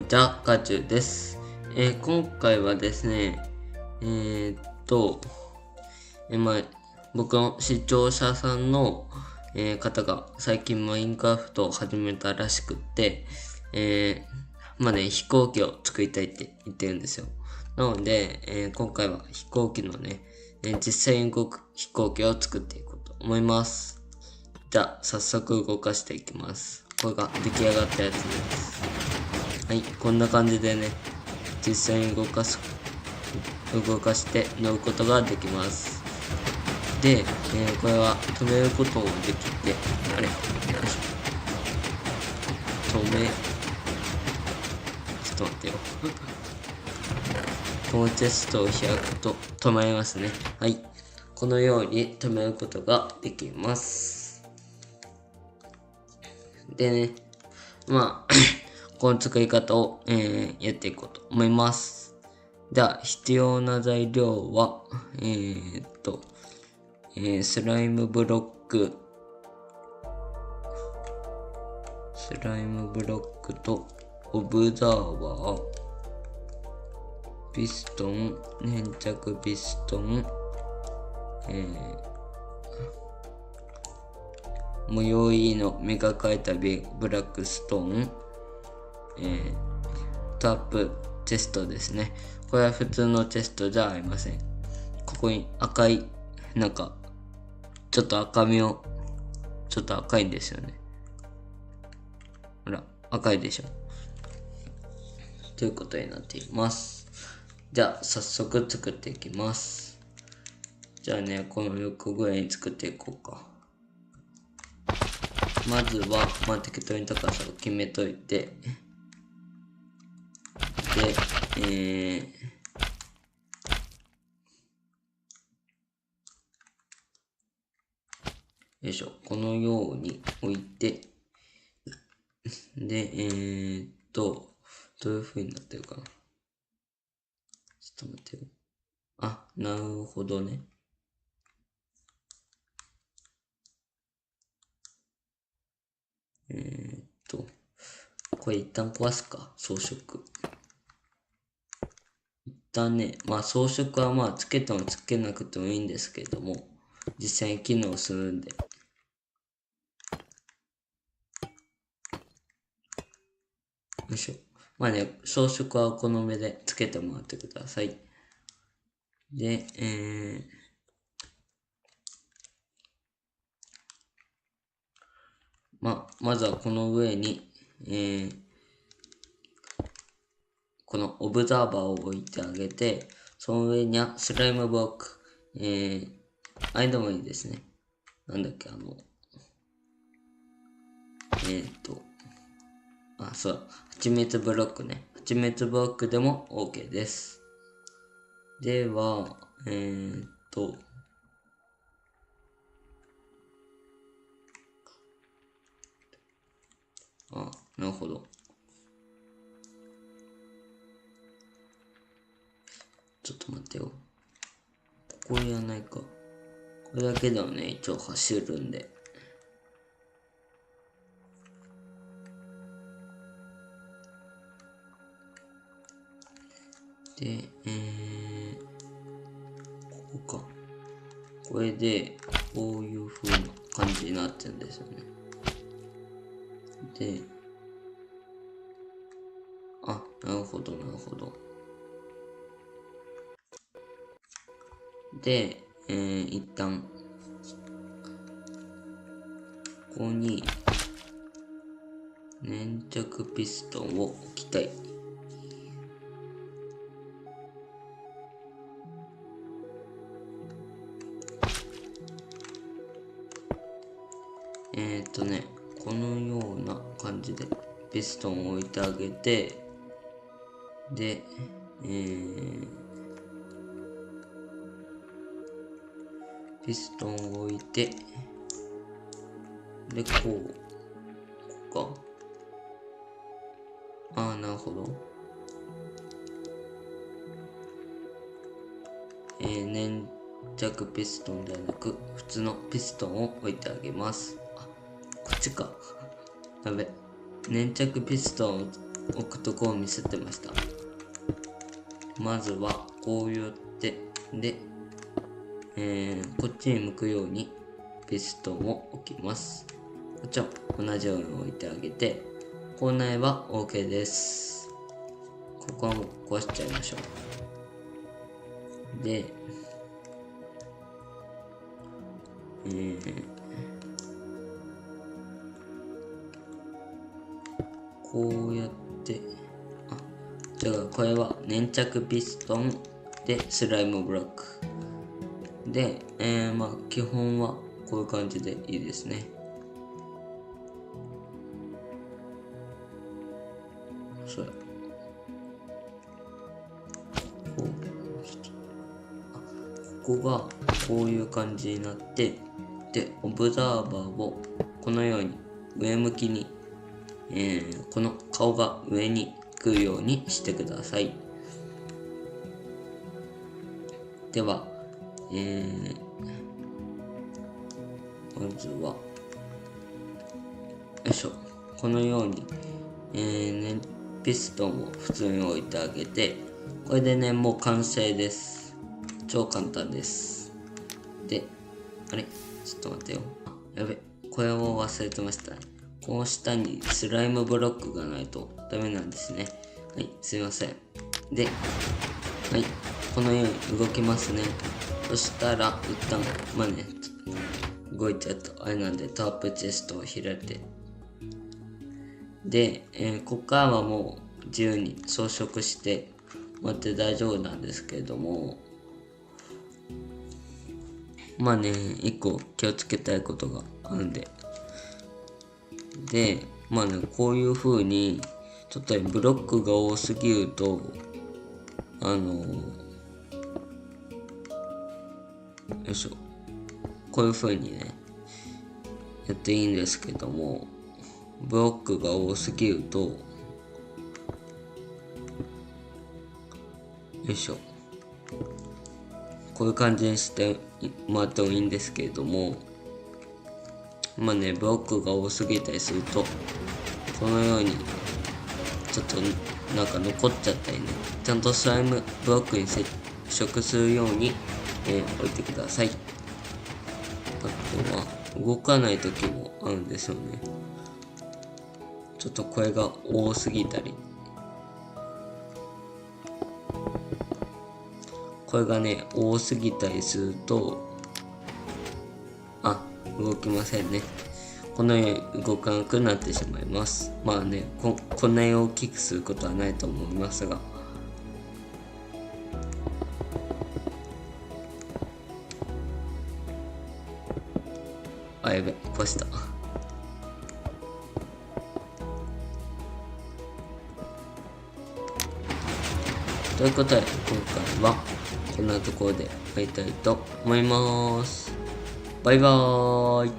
ザ・カチュです。今回はですね、えーっと、まあ、僕の視聴者さんの、方が最近マインクラフトを始めたらしくって、飛行機を作りたいって言ってるんですよ。なので、今回は飛行機のね、実際に動く飛行機を作っていこうと思います。じゃあ、早速動かしていきます。これが出来上がったやつです。はい、こんな感じでね、実際に動かして乗ることができます。で、これは止めることもできて、あれ、よいしょ。ちょっと待ってよ。このテストを開くと止まりますね。はい。このように止めることができます。でね、この作り方を、やっていこうと思います。では、必要な材料は、スライムブロックとオブザーバー、ピストン、粘着ピストン、模様入りの磨かれたブラックストーン、タップチェストですね。これは普通のチェストじゃありません。ここに赤い、ちょっと赤いんですよね。ほら、赤いでしょ。ということになっています。じゃあ、早速作っていきます。じゃあね、この横ぐらいに作っていこうか。まずは、適当に高さを決めといて、で、よいしょ、このように置いて、で、どういう風になってるかな。ちょっと待ってよ。あ、なるほどね。これ一旦壊すか、装飾。一旦ね、装飾はつけてもつけなくてもいいんですけれども、実際に機能するんで。よいしょ。装飾はお好みでつけてもらってください。で、まずはこの上に、このオブザーバーを置いてあげて、その上にはスライムブロック、あれでもいいですね。そう、蜂蜜ブロックね。蜂蜜ブロックでも OK です。では、なるほど。ちょっと待ってよ。ここやないか。これだけではね、一応走るんで。で、ここか。これで、こういう風な感じになってるんですよね。で、なるほど。で、一旦、ここに、粘着ピストンを置きたい。このような感じでピストンを置いてあげて、で、ピストンを置いて、で、こうか。なるほど。粘着ピストンではなく、普通のピストンを置いてあげます。こっちか。やべ。粘着ピストンを置くとこを見せてました。まずはこうやってで、こっちに向くようにピストンを置きます。もちろん同じように置いてあげて、こうなれば OK です。ここはもう壊しちゃいましょう。で、こうやって、これは粘着ピストンでスライムブロック。で、基本はこういう感じでいいですね。そうや。ここがこういう感じになって、で、オブザーバーをこのように上向きに、この顔が上に来るようにしてください。では、まずは、よいしょ。このように、ピストンを普通に置いてあげて、これでね、もう完成です。超簡単です。で、あれちょっと待ってよ。やべ、これを忘れてましたね。この下にスライムブロックがないとダメなんですね。はい、すいません。で、はい、このように動きますね。そしたら、一旦、動いちゃうとあれなんで、トップチェストを開いて。で、ここからはもう自由に装飾してもらって大丈夫なんですけれども、一個気をつけたいことがあるんで。で、こういう風に、ちょっとブロックが多すぎると、よいしょ。こういう風にね、やっていいんですけども、ブロックが多すぎると、よいしょ。こういう感じにしてもらってもいいんですけれども、ブロックが多すぎたりすると、このように、ちょっと残っちゃったりね、ちゃんとスライムブロックに接触するように、置いてください。あとは、動かない時もあるんですよね。ちょっとこれが多すぎたり。これがね、多すぎたりすると、動きませんね。このように動かなくなってしまいます。こんなに大きくすることはないと思いますが。やべ、壊した。ということで、今回はこんなところで終わりたいと思います。バイバーイ。